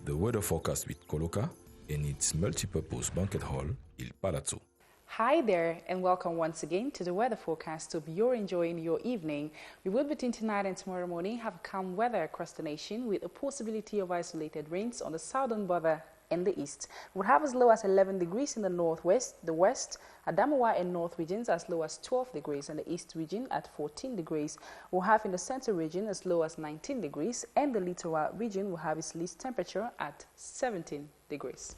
the weather forecast with Coloca and its multi-purpose banquet hall, Il Palazzo. Hi there, and welcome once again to the weather forecast. Hope you're enjoying your evening. We will between tonight and tomorrow morning have calm weather across the nation with a possibility of isolated rains on the southern border and the east. We'll have as low as 11 degrees in the northwest, the west, Adamawa and north regions as low as 12 degrees, and the east region at 14 degrees. We'll have in the center region as low as 19 degrees, and the littoral region will have its least temperature at 17 degrees.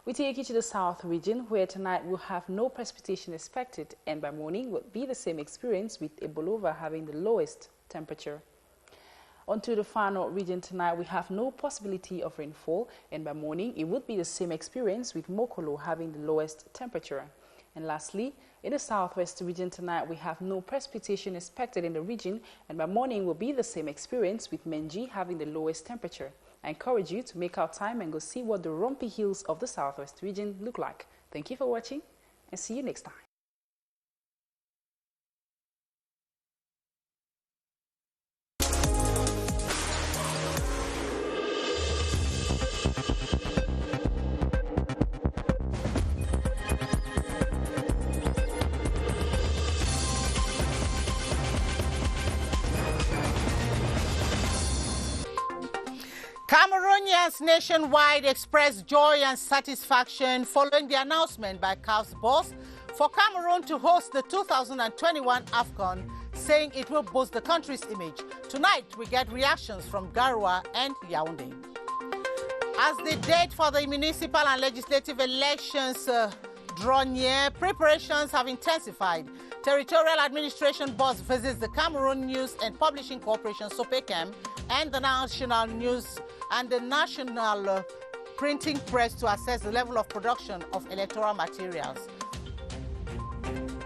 We take you to the south region, where tonight we'll have no precipitation expected, and by morning will be the same experience with Ebolova having the lowest temperature. Onto the far north region tonight, we have no possibility of rainfall, and by morning it would be the same experience with Mokolo having the lowest temperature. And lastly, in the southwest region tonight, we have no precipitation expected in the region, and by morning will be the same experience with Menji having the lowest temperature. I encourage you to make out time and go see what the rompy hills of the southwest region look like. Thank you for watching, and see you next time. Cameroonians nationwide expressed joy and satisfaction following the announcement by CAF's boss for Cameroon to host the 2021 AFCON, saying it will boost the country's image. Tonight, we get reactions from Garoua and Yaoundé. As the date for the municipal and legislative elections draw near, preparations have intensified. Territorial Administration Boss visits the Cameroon News and Publishing Corporation, SOPECAM, and the National News and the National Printing Press to assess the level of production of electoral materials.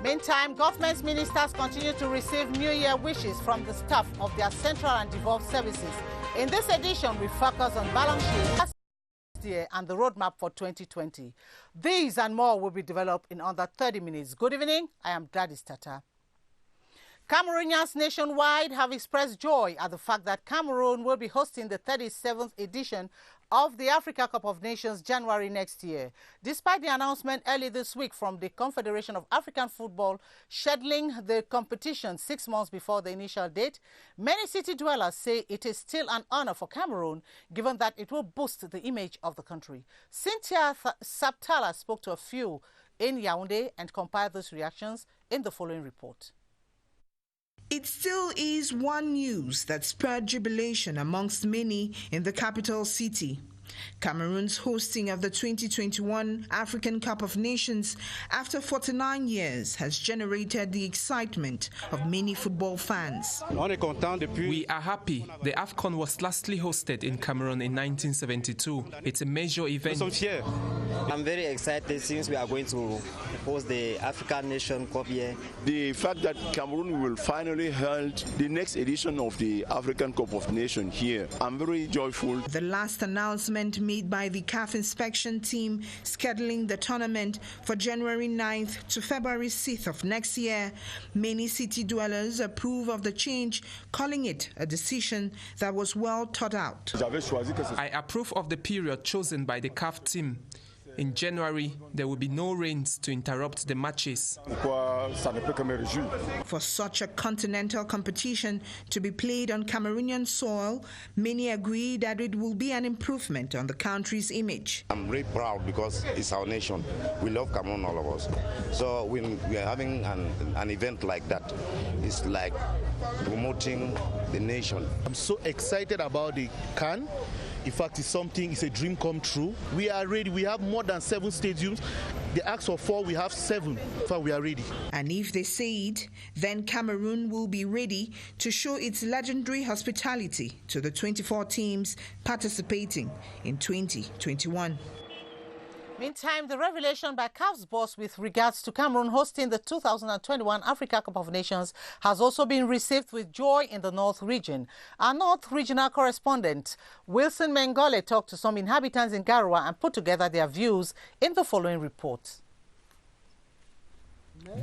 Meantime, government ministers continue to receive New Year wishes from the staff of their central and devolved services. In this edition, we focus on balance sheet last year and the roadmap for 2020. These and more will be developed in under 30 minutes. Good evening, I am Gladys Tata. Cameroonians nationwide have expressed joy at the fact that Cameroon will be hosting the 37th edition of the Africa Cup of Nations January next year. Despite the announcement early this week from the Confederation of African Football scheduling the competition 6 months before the initial date, many city dwellers say it is still an honor for Cameroon, given that it will boost the image of the country. Cynthia Saptala spoke to a few in Yaoundé and compiled those reactions in the following report. It still is one news that spurred jubilation amongst many in the capital city. Cameroon's hosting of the 2021 African Cup of Nations after 49 years has generated the excitement of many football fans. We are happy. The AFCON was lastly hosted in Cameroon in 1972. It's a major event. I'm very excited since we are going to host the African Nation Cup here. The fact that Cameroon will finally hold the next edition of the African Cup of Nations here, I'm very joyful. The last announcement made by the CAF inspection team scheduling the tournament for January 9th to February 6th of next year, many city dwellers approve of the change, calling it a decision that was well thought out. I approve of the period chosen by the CAF team. In January, there will be no rains to interrupt the matches. For such a continental competition to be played on Cameroonian soil, many agree that it will be an improvement on the country's image. I'm very proud because it's our nation. We love Cameroon, all of us. So when we are having an event like that, it's like promoting the nation. I'm so excited about the CAN. In fact, it's a dream come true. We are ready. We have more than 7 stadiums. They asked for 4, we have 7. In fact, we are ready. And if they say it, then Cameroon will be ready to show its legendary hospitality to the 24 teams participating in 2021. Meantime, the revelation by CAF's boss with regards to Cameroon hosting the 2021 Africa Cup of Nations has also been received with joy in the North region. Our North regional correspondent, Wilson Mengole, talked to some inhabitants in Garoua and put together their views in the following report.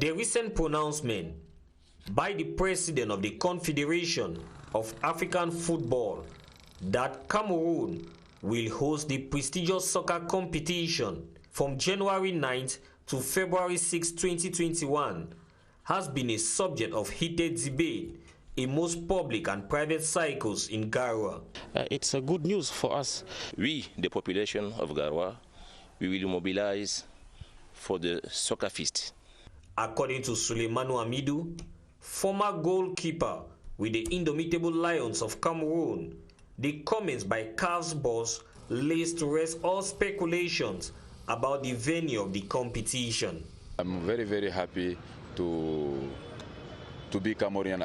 The recent pronouncement by the president of the Confederation of African Football that Cameroon will host the prestigious soccer competition from January 9th to February 6, 2021, has been a subject of heated debate in most public and private cycles in Garwa. It's a good news for us. We, the population of Garwa, we will mobilize for the soccer feast. According to Suleimanu Amidu, former goalkeeper with the Indomitable Lions of Cameroon, the comments by CAF's boss lays to rest all speculations about the venue of the competition. I'm very, very happy to be Cameroonian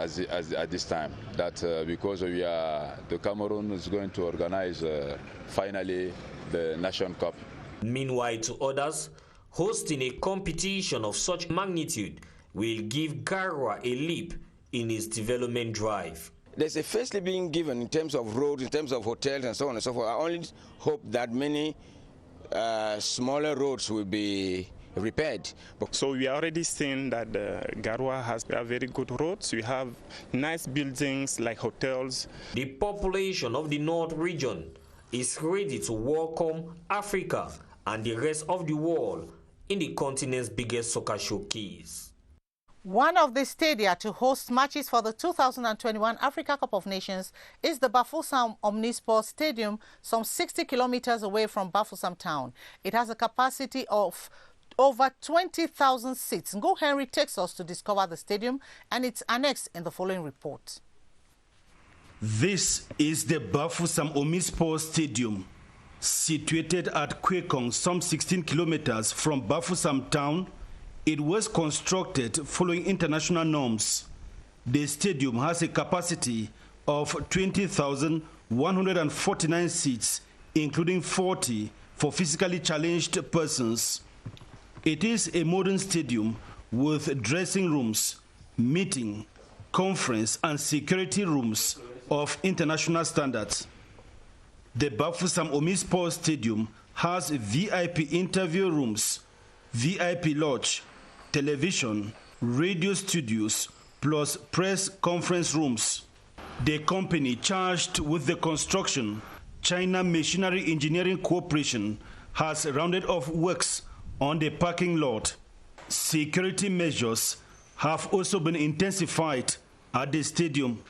at this time. That because the Cameroon is going to organize finally the Nation Cup. Meanwhile, to others, hosting a competition of such magnitude will give Garwa a leap in its development drive. There's a first leap being given in terms of roads, in terms of hotels and so on and so forth. I only hope that many smaller roads will be repaired. So we are already seeing that Garwa has very good roads. We have nice buildings like hotels. The population of the North region is ready to welcome Africa and the rest of the world in the continent's biggest soccer showcase. One of the stadia to host matches for the 2021 Africa Cup of Nations is the Bafoussam Omnisport Stadium, some 60 kilometers away from Bafoussam town. It has a capacity of over 20,000 seats. Ngo Henry takes us to discover the stadium and its annex in the following report. This is the Bafoussam Omnisport Stadium, situated at Kwekong, some 16 kilometers from Bafoussam town. It was constructed following international norms. The stadium has a capacity of 20,149 seats, including 40 for physically challenged persons. It is a modern stadium with dressing rooms, meeting, conference, and security rooms of international standards. The Bafoussam Omnisport Stadium has VIP interview rooms, VIP lodge, television, radio studios, plus press conference rooms. The company charged with the construction, China Machinery Engineering Corporation, has rounded off works on the parking lot. Security measures have also been intensified at the stadium.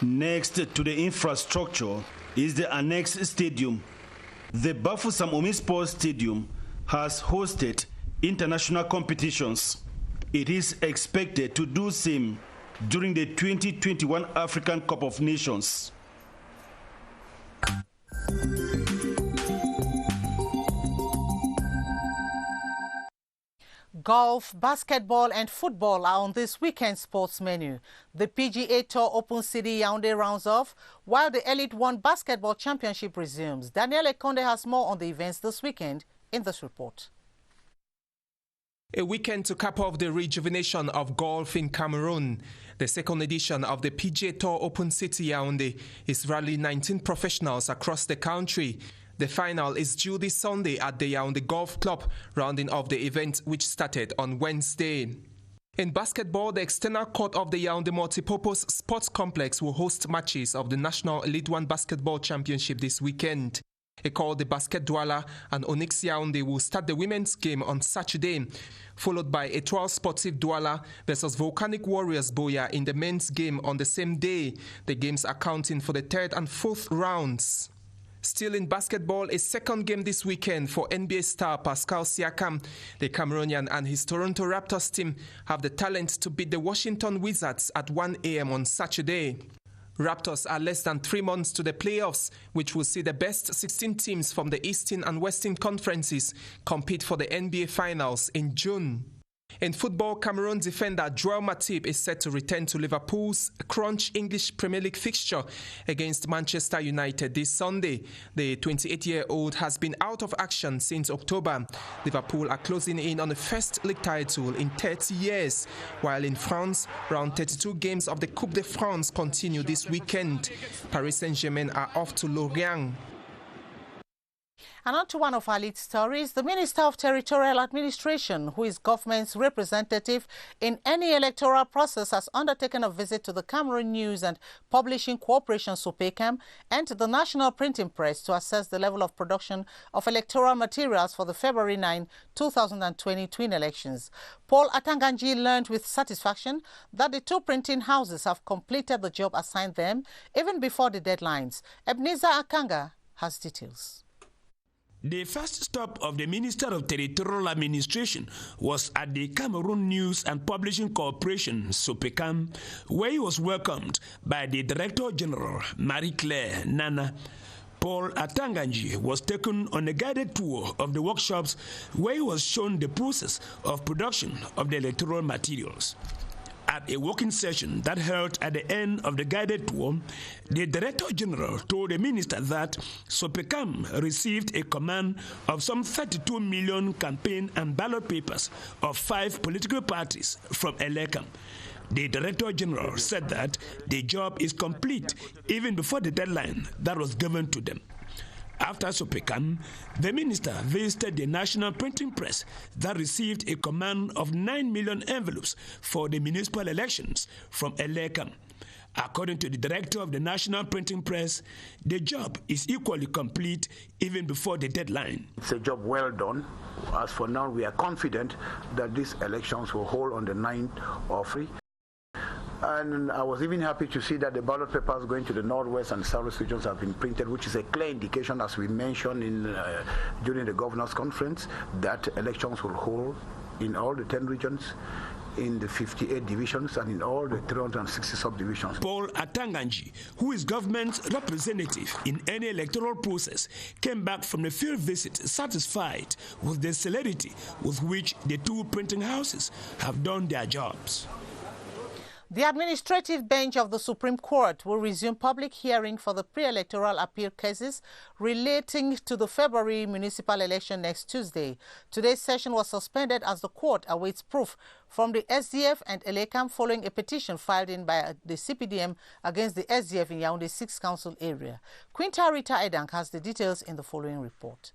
Next to the infrastructure is the annex stadium. The Bafoussam Omnisport Stadium has hosted international competitions. It is expected to do same during the 2021 African Cup of Nations. Golf, basketball and football are on this weekend's sports menu. The PGA Tour Open City Yaoundé rounds off, while the Elite One Basketball Championship resumes. Daniel Ekonde has more on the events this weekend in this report. A weekend to cap off the rejuvenation of golf in Cameroon. The second edition of the PGA Tour Open City Yaoundé is rallying 19 professionals across the country. The final is due this Sunday at the Yaoundé Golf Club, rounding off the event which started on Wednesday. In basketball, the external court of the Yaoundé Multipurpose Sports Complex will host matches of the National Elite One Basketball Championship this weekend. Ecole de Basket Douala and Onyx Yaoundé will start the women's game on Saturday, followed by Etoile Sportive Douala versus Volcanic Warriors Boya in the men's game on the same day, the games accounting for the third and fourth rounds. Still in basketball, a second game this weekend for NBA star Pascal Siakam. The Cameroonian and his Toronto Raptors team have the talent to beat the Washington Wizards at 1 a.m. on Saturday. Raptors are less than 3 months to the playoffs, which will see the best 16 teams from the Eastern and Western conferences compete for the NBA Finals in June. In football, Cameroon defender Joao Matip is set to return to Liverpool's crunch English Premier League fixture against Manchester United this Sunday. The 28-year-old has been out of action since October. Liverpool are closing in on the first league title in 30 years, while in France, round 32 games of the Coupe de France continue this weekend. Paris Saint-Germain are off to Lorient. And on to one of our lead stories. The Minister of Territorial Administration, who is government's representative in any electoral process, has undertaken a visit to the Cameroon News and Publishing Corporation (SOPECAM) and to the National Printing Press to assess the level of production of electoral materials for the February 9, 2020 twin elections. Paul Atanganji learned with satisfaction that the two printing houses have completed the job assigned them even before the deadlines. Ebenezer Akanga has details. The first stop of the Minister of Territorial Administration was at the Cameroon News and Publishing Corporation (SOPECAM), where he was welcomed by the Director General, Marie-Claire Nana. Paul Atanganji was taken on a guided tour of the workshops where he was shown the process of production of the electoral materials. At a working session that held at the end of the guided tour, the Director General told the Minister that SOPECAM received a command of some 32 million campaign and ballot papers of 5 political parties from HEIGHTEN. The Director General said that the job is complete even before the deadline that was given to them. After SOPECAM, the minister visited the National Printing Press that received a command of 9 million envelopes for the municipal elections from HEIGHTEN. According to the director of the National Printing Press, the job is equally complete even before the deadline. It's a job well done. As for now, we are confident that these elections will hold on the 9th of February. And I was even happy to see that the ballot papers going to the northwest and southwest regions have been printed, which is a clear indication, as we mentioned during the governor's conference, that elections will hold in all the 10 regions, in the 58 divisions, and in all the 360 subdivisions. Paul Atanganji, who is government's representative in any electoral process, came back from the field visit satisfied with the celerity with which the two printing houses have done their jobs. The administrative bench of the Supreme Court will resume public hearing for the pre-electoral appeal cases relating to the February municipal election next Tuesday. Today's session was suspended as the court awaits proof from the SDF and HEIGHTEN following a petition filed in by the CPDM against the SDF in Yaoundé 6th Council area. Quinta Rita Edank has the details in the following report.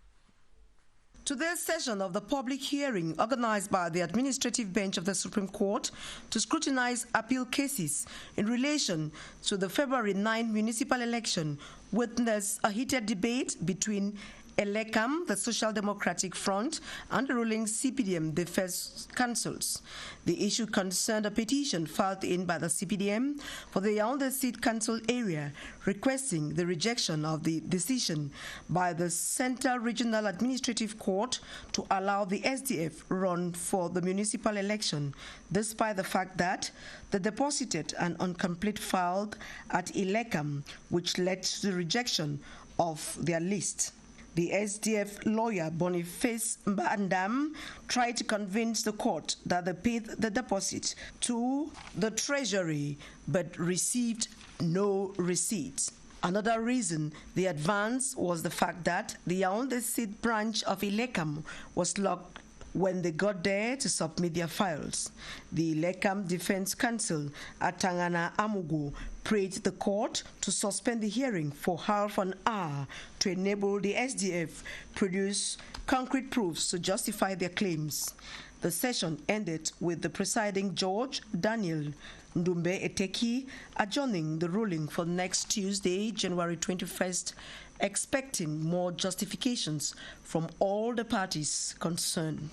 Today's session of the public hearing, organized by the administrative bench of the Supreme Court to scrutinize appeal cases in relation to the February 9 municipal election, witnessed a heated debate between HEIGHTEN, the Social Democratic Front, and the ruling CPDM, the first councils. The issue concerned a petition filed in by the CPDM for the Yaoundé Seat Council area, requesting the rejection of the decision by the Central Regional Administrative Court to allow the SDF run for the municipal election, despite the fact that they deposited an incomplete file at HEIGHTEN, which led to the rejection of their list. The SDF lawyer Boniface Mbandam tried to convince the court that they paid the deposit to the treasury but received no receipt. Another reason they advanced was the fact that the Yaoundé Seat branch of HEIGHTEN was locked when they got there to submit their files. The HEIGHTEN Defense Counsel, Atangana Amugu, prayed the court to suspend the hearing for half an hour to enable the SDF produce concrete proofs to justify their claims. The session ended with the presiding judge, Daniel Ndumbe Eteki, adjourning the ruling for next Tuesday, January 21st, expecting more justifications from all the parties concerned.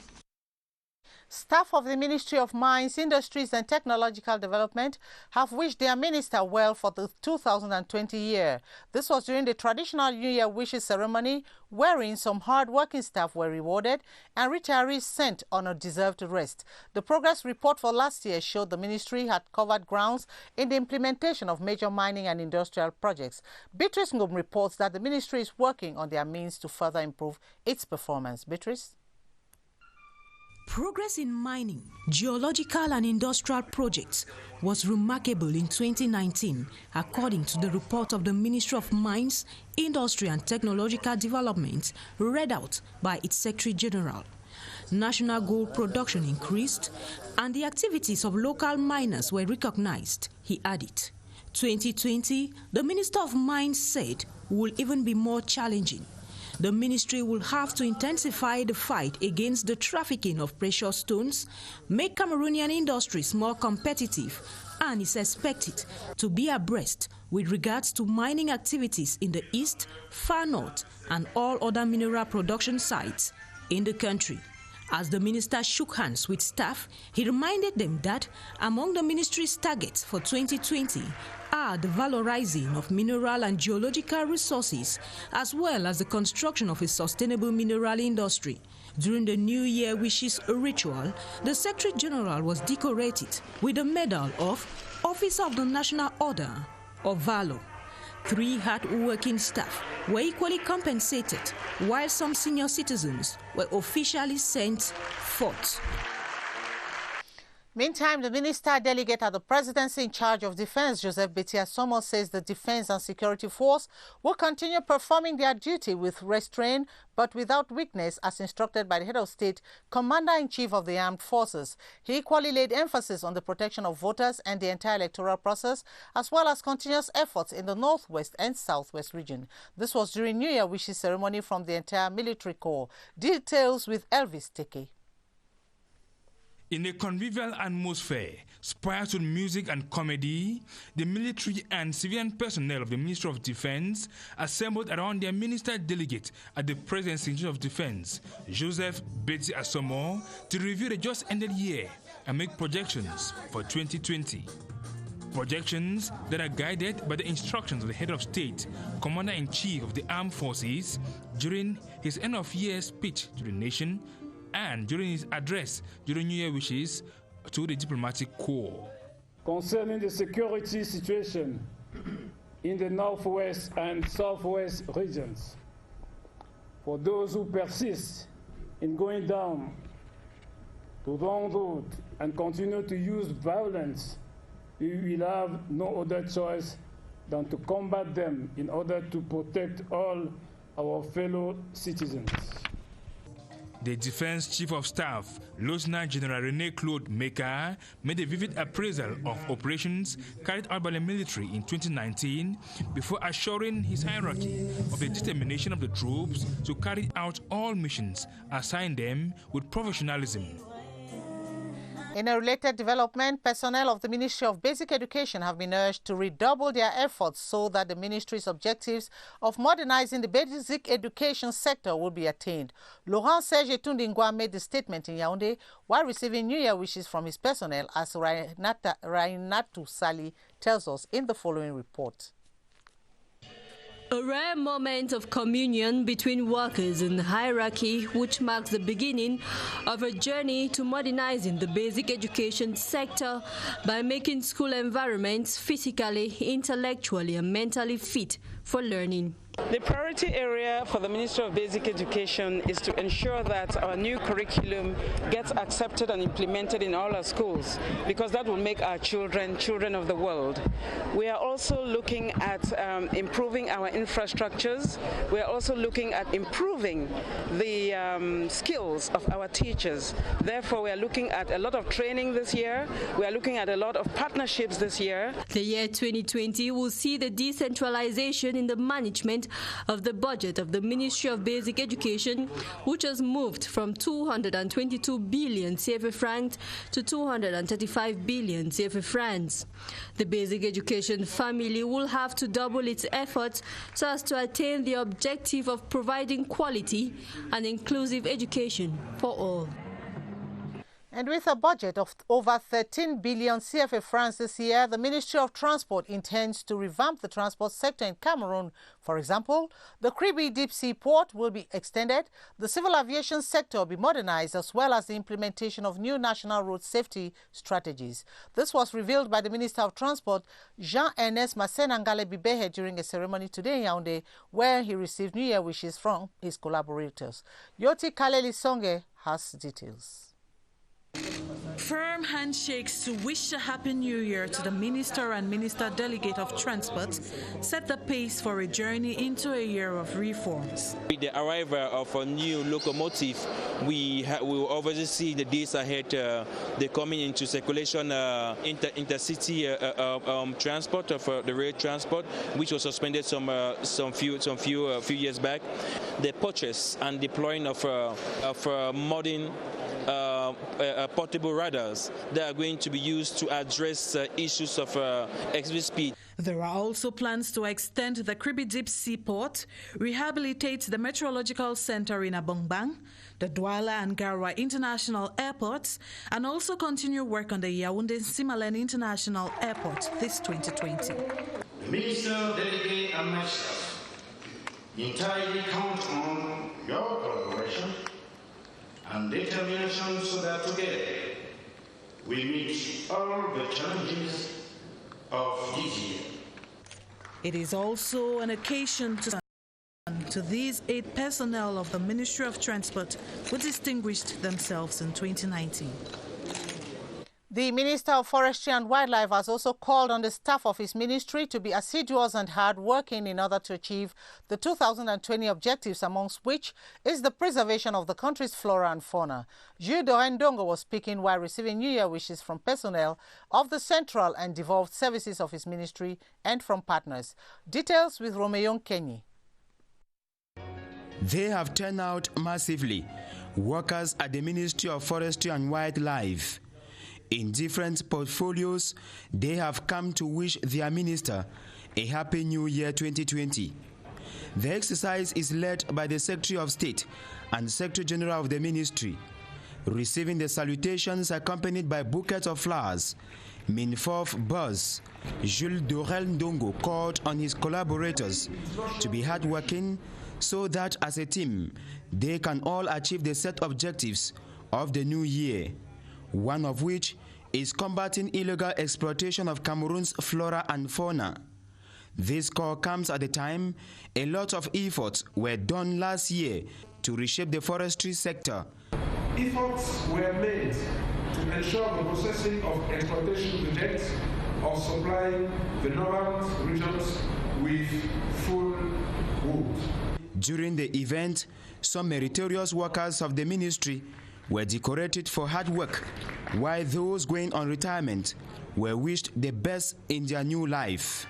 Staff of the Ministry of Mines, Industries and Technological Development have wished their minister well for the 2020 year. This was during the traditional New Year wishes ceremony, wherein some hard-working staff were rewarded and retirees sent on a deserved rest. The progress report for last year showed the ministry had covered grounds in the implementation of major mining and industrial projects. Beatrice Ngum reports that the ministry is working on their means to further improve its performance. Beatrice? Progress in mining, geological and industrial projects was remarkable in 2019, according to the report of the Ministry of Mines, Industry and Technological Development, read out by its Secretary General. National gold production increased and the activities of local miners were recognized, he added. 2020, the Minister of Mines said, will even be more challenging. the ministry will have to intensify the fight against the trafficking of precious stones, make Cameroonian industries more competitive, and is expected to be abreast with regards to mining activities in the east, far north, and all other mineral production sites in the country. As the minister shook hands with staff, he reminded them that among the ministry's targets for 2020 are the valorizing of mineral and geological resources, as well as the construction of a sustainable mineral industry. During the New Year Wishes ritual, the Secretary General was decorated with the Medal of Officer of the National Order of Valor. 3 hard-working staff were equally compensated, while some senior citizens were officially sent forth. Meantime, the minister delegate at the presidency in charge of defense, Joseph Betiasomo, says the defense and security force will continue performing their duty with restraint but without weakness, as instructed by the head of state, Commander-in-Chief of the Armed Forces. He equally laid emphasis on the protection of voters and the entire electoral process, as well as continuous efforts in the northwest and southwest region. This was during New Year Wishes ceremony from the entire military corps. Details with Elvis Teke. In a convivial atmosphere, spiced with music and comedy, the military and civilian personnel of the Ministry of Defense assembled around their minister delegate at the Presidency of Defense, Joseph Betiasomo, to review the just ended year and make projections for 2020. Projections that are guided by the instructions of the head of state, Commander-in-Chief of the Armed Forces, during his end-of-year speech to the nation and during his address during New Year Wishes to the diplomatic corps. Concerning the security situation in the northwest and southwest regions, for those who persist in going down the wrong road and continue to use violence, we will have no other choice than to combat them in order to protect all our fellow citizens. The Defense Chief of Staff, Lieutenant General René Claude Meka, made a vivid appraisal of operations carried out by the military in 2019 before assuring his hierarchy of the determination of the troops to carry out all missions assigned them with professionalism. In a related development, personnel of the Ministry of Basic Education have been urged to redouble their efforts so that the ministry's objectives of modernizing the basic education sector will be attained. Laurent Serge Tundingwa made the statement in Yaoundé while receiving New Year wishes from his personnel, as Rainatu Sali tells us in the following report. A rare moment of communion between workers and hierarchy, which marks the beginning of a journey to modernizing the basic education sector by making school environments physically, intellectually, and mentally fit for learning. The priority area for the Ministry of Basic Education is to ensure that our new curriculum gets accepted and implemented in all our schools, because that will make our children children of the world. We are also looking at improving our infrastructures. We are also looking at improving the skills of our teachers. Therefore, we are looking at a lot of training this year. We are looking at a lot of partnerships this year. The year 2020 will see the decentralization in the management of the budget of the Ministry of Basic Education, which has moved from 222 billion CFA francs to 235 billion CFA francs. The basic education family will have to double its efforts so as to attain the objective of providing quality and inclusive education for all. And with a budget of over 13 billion CFA francs this year, the Ministry of Transport intends to revamp the transport sector in Cameroon. For example, the Kribi Deep Sea Port will be extended, the civil aviation sector will be modernized, as well as the implementation of new national road safety strategies. This was revealed by the Minister of Transport, Jean-Ernest Massenangale Bibehe, during a ceremony today in Yaoundé, where he received New Year wishes from his collaborators. Yoti Kaleli Songe has details. Firm handshakes to wish a happy new year to the Minister and Minister Delegate of Transport set the pace for a journey into a year of reforms. With the arrival of a new locomotive, we will obviously see the days ahead, the coming into circulation intercity transport of the rail transport, which was suspended some few years back. The purchase and deploying of modern portable radars that are going to be used to address issues of exit speed. There are also plans to extend the Kribi Deep Seaport, rehabilitate the Meteorological Center in Abongbang, the Douala and Garwa International Airports, and also continue work on the Yaoundé-Simalène International Airport this 2020. The Minister, Delegate and myself entirely count on your collaboration and determination so that together we meet all the challenges of this year. It is also an occasion to these 8 personnel of the Ministry of Transport who distinguished themselves in 2019. The Minister of Forestry and Wildlife has also called on the staff of his ministry to be assiduous and hard-working in order to achieve the 2020 objectives, amongst which is the preservation of the country's flora and fauna. Jules Dorendongo was speaking while receiving New Year wishes from personnel of the central and devolved services of his ministry and from partners. Details with Romeo Kenyi. They have turned out massively, workers at the Ministry of Forestry and Wildlife. In different portfolios, they have come to wish their minister a happy new year 2020. The exercise is led by the Secretary of State and Secretary General of the ministry. Receiving the salutations accompanied by bouquets of flowers, Minfof boss Jules Dorendongo called on his collaborators to be hardworking so that as a team, they can all achieve the set objectives of the new year, one of which is combating illegal exploitation of Cameroon's flora and fauna. This call comes at a time a lot of efforts were done last year to reshape the forestry sector. Efforts were made to ensure the processing of exploitation projects of supplying the northern regions with full wood. During the event, some meritorious workers of the ministry were decorated for hard work, while those going on retirement were wished the best in their new life.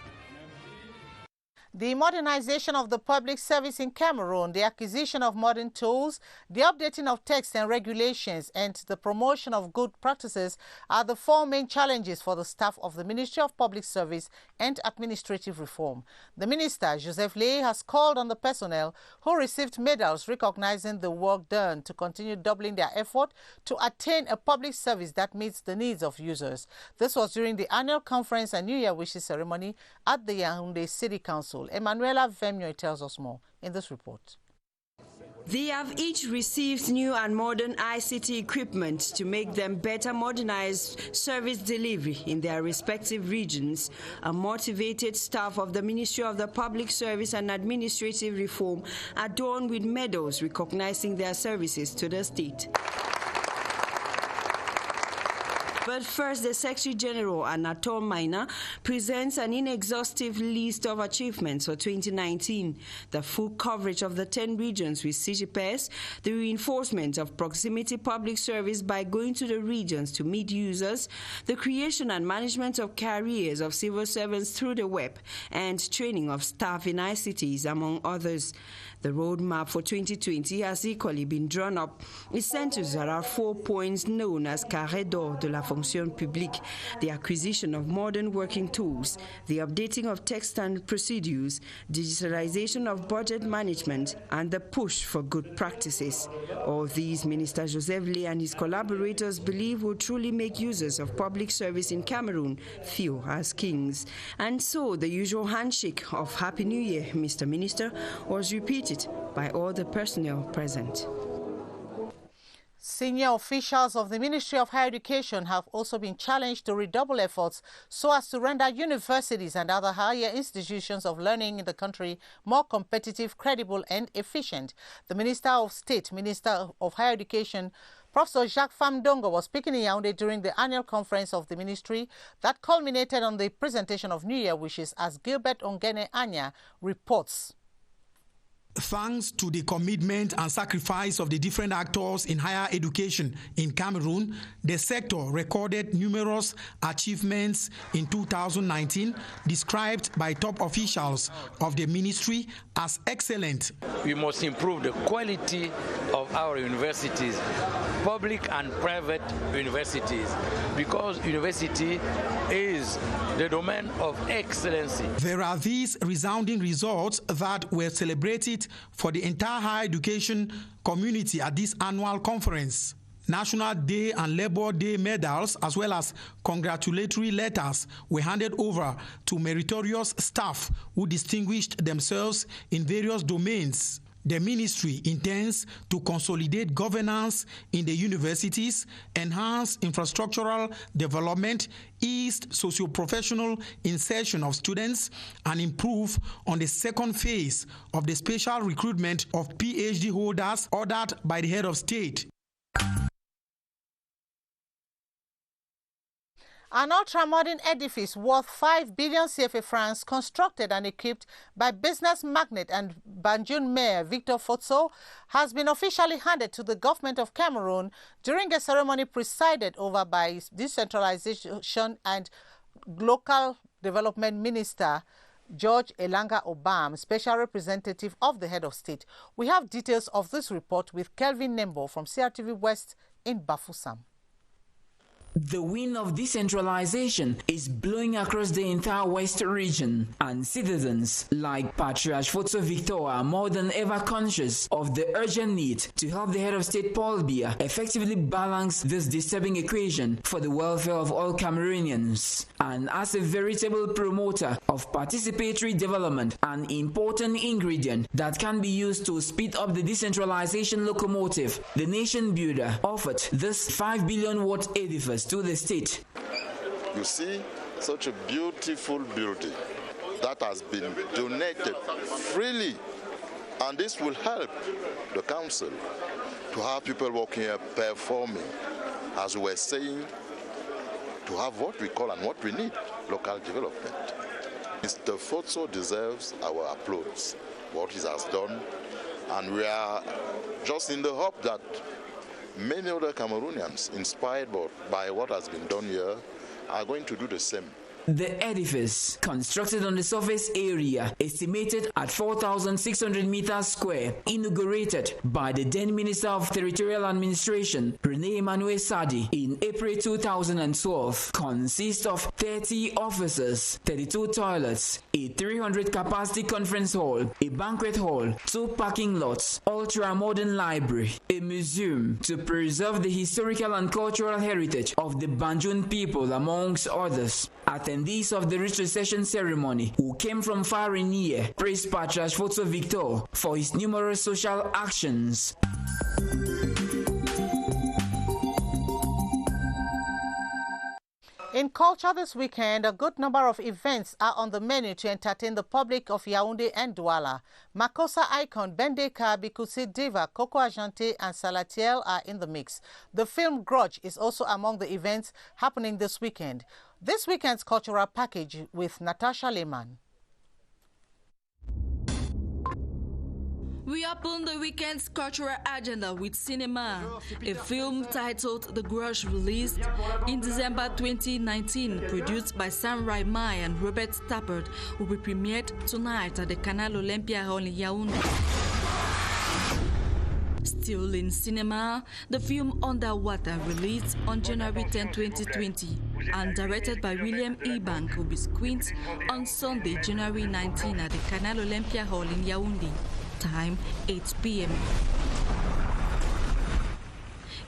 The modernization of the public service in Cameroon, the acquisition of modern tools, the updating of texts and regulations, and the promotion of good practices are the 4 main challenges for the staff of the Ministry of Public Service and Administrative Reform. The Minister, Joseph Ley, has called on the personnel who received medals recognizing the work done to continue doubling their effort to attain a public service that meets the needs of users. This was during the annual conference and New Year wishes ceremony at the Yaoundé City Council. Emanuela Vemio tells us more in this report. They have each received new and modern ICT equipment to make them better modernized service delivery in their respective regions. A motivated staff of the Ministry of the Public Service and Administrative Reform adorned with medals recognizing their services to the state. But first, the Secretary General, Anatole Maina, presents an inexhaustive list of achievements for 2019. The full coverage of the 10 regions with CGPS, the reinforcement of proximity public service by going to the regions to meet users, the creation and management of careers of civil servants through the web, and training of staff in ICTs, among others. The roadmap for 2020 has equally been drawn up. It centers around 4 points known as Carré d'Or de la Fonction Publique: the acquisition of modern working tools, the updating of text and procedures, digitalization of budget management, and the push for good practices. All these Minister Joseph Ley and his collaborators believe will truly make users of public service in Cameroon feel as kings. And so the usual handshake of Happy New Year, Mr. Minister, was repeated by all the personnel present. Senior officials of the Ministry of Higher Education have also been challenged to redouble efforts so as to render universities and other higher institutions of learning in the country more competitive, credible and efficient. The Minister of State, Minister of Higher Education, Professor Jacques Famdongo was speaking in Yaoundé during the annual conference of the ministry that culminated on the presentation of New Year wishes, as Gilbert Ongene Anya reports. Thanks to the commitment and sacrifice of the different actors in higher education in Cameroon, the sector recorded numerous achievements in 2019, described by top officials of the ministry as excellent. We must improve the quality of our universities, public and private universities, because university is the domain of excellency. There are these resounding results that were celebrated for the entire higher education community at this annual conference. National Day and Labor Day medals, as well as congratulatory letters, were handed over to meritorious staff who distinguished themselves in various domains. The ministry intends to consolidate governance in the universities, enhance infrastructural development, ease socio-professional insertion of students, and improve on the second phase of the special recruitment of PhD holders ordered by the head of state. An ultra-modern edifice worth 5 billion CFA francs, constructed and equipped by business magnate and Banjul Mayor Victor Fotso, has been officially handed to the government of Cameroon during a ceremony presided over by Decentralization and Local Development Minister George Elanga Obam, special representative of the head of state. We have details of this report with Kelvin Nembo from CRTV West in Bafoussam. The wind of decentralization is blowing across the entire West region, and citizens like Patriarch Victor are more than ever conscious of the urgent need to help the head of state Paul Biya effectively balance this disturbing equation for the welfare of all Cameroonians. And as a veritable promoter of participatory development, an important ingredient that can be used to speed up the decentralization locomotive, the nation builder offered this 5 billion watt edifice to the state. You see such a beautiful building that has been donated freely, and this will help the council to have people working here performing, as we were saying, to have what we call and what we need, local development. Mr. Fotso deserves our applause, what he has done, and we are just in the hope that many other Cameroonians, inspired by what has been done here, are going to do the same. The edifice, constructed on the surface area estimated at 4,600 meters square, inaugurated by the then Minister of Territorial Administration, Rene Emmanuel Sadi, in April 2012, consists of 30 offices, 32 toilets, a 300-capacity conference hall, a banquet hall, 2 parking lots, ultra-modern library, a museum to preserve the historical and cultural heritage of the Banjul people, amongst others. Attendees of the retrocession ceremony, who came from far and near, praised Patriarch Victor for his numerous social actions. In culture this weekend, a good number of events are on the menu to entertain the public of Yaoundé and Douala. Makossa Icon, Bendeka, Bikusi Diva, Coco Agente and Salatiel are in the mix. The film Grudge is also among the events happening this weekend. This weekend's cultural package with Natasha Lehman. We open the weekend's cultural agenda with cinema. A film titled The Grudge, released in December 2019, produced by Sam Raimai and Robert Stappard, will be premiered tonight at the Canal Olympia Hall in Yaoundé. Still in cinema, the film Underwater, released on January 10, 2020, and directed by William E. Bank, will be screened on Sunday, January 19 at the Canal Olympia Hall in Yaoundé. Time 8 p.m.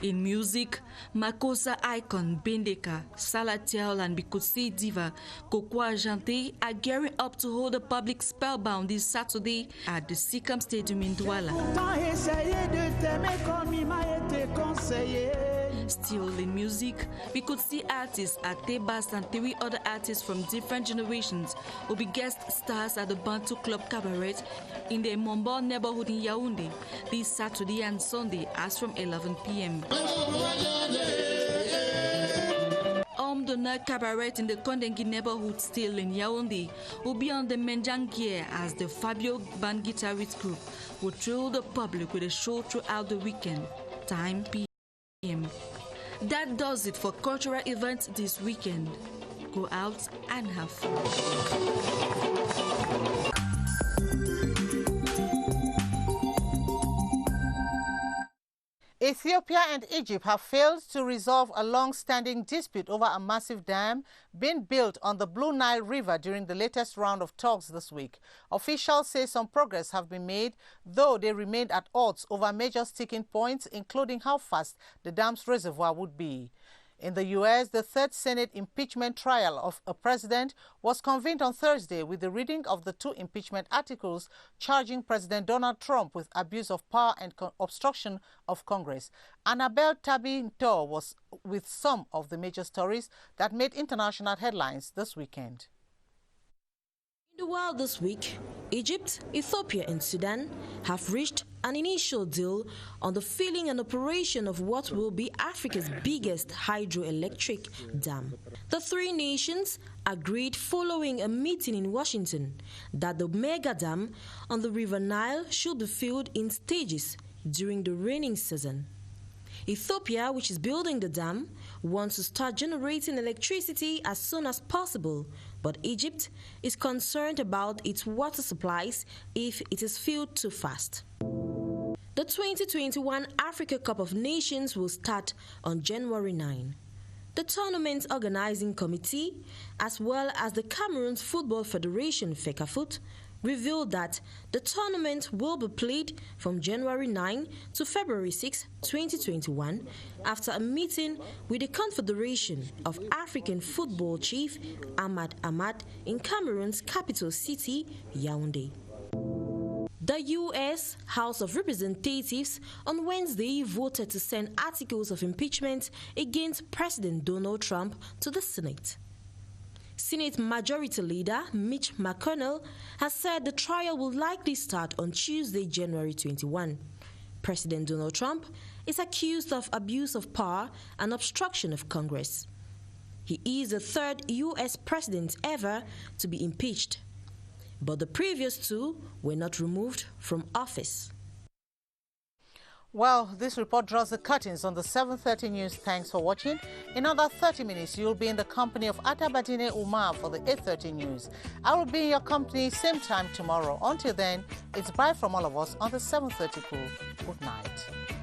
In music, Makossa Icon, Bendeka, Salatiel and Bikusi Diva, Coco Agente are gearing up to hold the public spellbound this Saturday at the Sikam Stadium in Douala. Still in music, we could see artists Ate Bass and 3 other artists from different generations will be guest stars at the Bantu Club Cabaret in the Mombo neighborhood in Yaoundé this Saturday and Sunday as from 11 p.m. The night cabaret in the Kondengi neighborhood still in Yaoundé will be on the Menjang gear as the Fabio band guitarist group will thrill the public with a show throughout the weekend, time p.m. That does it for cultural events this weekend. Go out and have fun. Ethiopia and Egypt have failed to resolve a long-standing dispute over a massive dam being built on the Blue Nile River during the latest round of talks this week. Officials say some progress have been made, though they remained at odds over major sticking points, including how fast the dam's reservoir would be. In the U.S., the third Senate impeachment trial of a president was convened on Thursday with the reading of the 2 impeachment articles charging President Donald Trump with abuse of power and obstruction of Congress. Annabelle Tabinto was with some of the major stories that made international headlines this weekend. In the world this week, Egypt, Ethiopia and Sudan have reached an initial deal on the filling and operation of what will be Africa's biggest hydroelectric dam. The 3 nations agreed following a meeting in Washington that the mega dam on the River Nile should be filled in stages during the raining season. Ethiopia, which is building the dam, wants to start generating electricity as soon as possible, but Egypt is concerned about its water supplies if it is filled too fast. The 2021 Africa Cup of Nations will start on January 9. The tournament's organizing committee, as well as the Cameroon's Football Federation FECAFOOT, revealed that the tournament will be played from January 9 to February 6, 2021, after a meeting with the Confederation of African Football chief Ahmad Ahmad in Cameroon's capital city, Yaoundé. The U.S. House of Representatives on Wednesday voted to send articles of impeachment against President Donald Trump to the Senate. Senate Majority Leader Mitch McConnell has said the trial will likely start on Tuesday, January 21. President Donald Trump is accused of abuse of power and obstruction of Congress. He is the 3rd U.S. president ever to be impeached, but the previous 2 were not removed from office. Well, this report draws the curtains on the 7:30 news. Thanks for watching. In another 30 minutes, you'll be in the company of Atabadine Umar for the 8:30 news. I will be in your company same time tomorrow. Until then, it's bye from all of us on the 7:30 crew. Good night.